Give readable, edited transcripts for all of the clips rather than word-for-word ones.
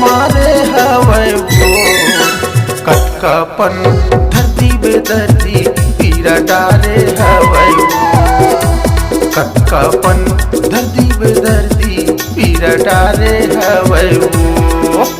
मारे हवे वो कटकापन धरती बेदर्दी पीरा डारे हवे वो कटकापन धरती बेदर्दी पीरा डारे हवे वो।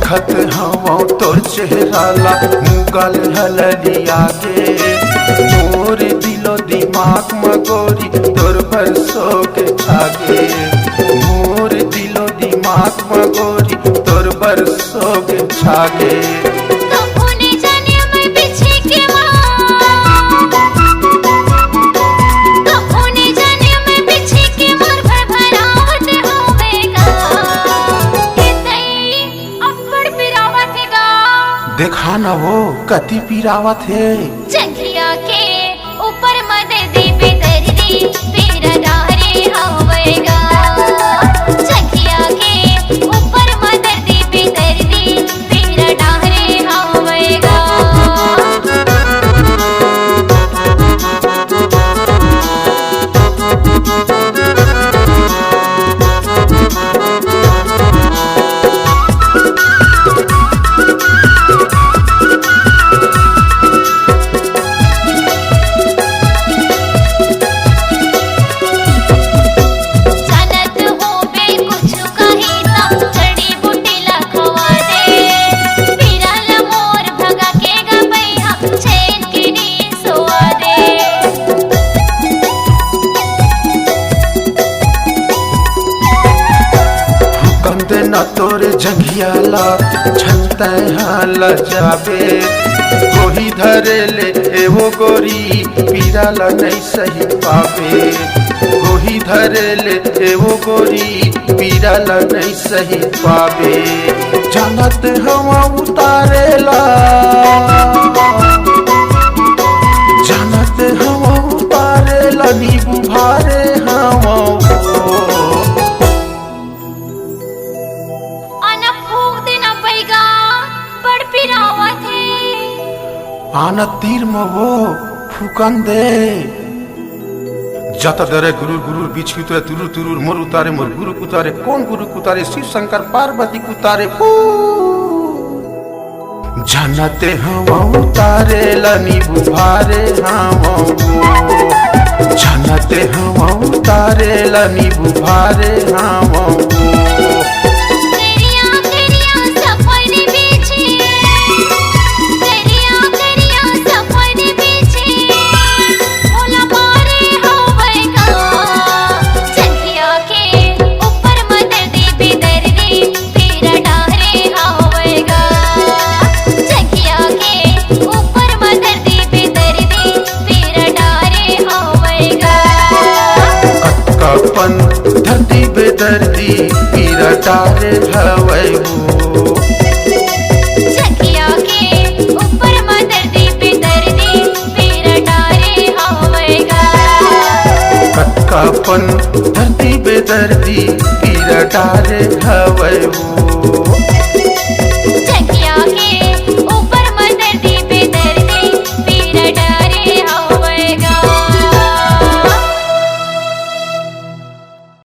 खत हवा तोर चेहराला मुगल हलदिया के मोर दिलो दिमाग मगोरी तोर बरसो के छागे मोर दिलो दिमाग मगोरी तोर बरसो के छागे। देखा न वो कति पीरावत है जंघिया के ऊपर मददी बेदर्दी पीरा डारे हवेगा जंघिया के ऊपर मददी बेदर्दी पीरा डारे हवेगा। न तोर जंघियाला छलते हाल जाबे कोही धरे ले एवो गोरी पीराला नहीं सही पावे कोही धरे ले एवो गोरी पीराला नहीं सही पावे। जानत हवा उतारेला जानत हवा उतारेला नीबू भारे हवा आना तीर में वो फूकन दे जत दरे गुरु गुरु बीच की तुरे तुरु तुरु मोर उतारे मोर गुरु कुतारे कौन गुरु कुतारे शिव शंकर पार्वती कुतारे जानते हवा उतारे लनी बुभारे हवा जानते हवा उतारे लनी बुभारे हवा। धरती बेदर्दी पीरा डारे हवे वो जंघिया के ऊपर मददी बेदर्दी पीरा डारे हवेगा कटकापन धरती बेदर्दी पीरा डारे हवे वो।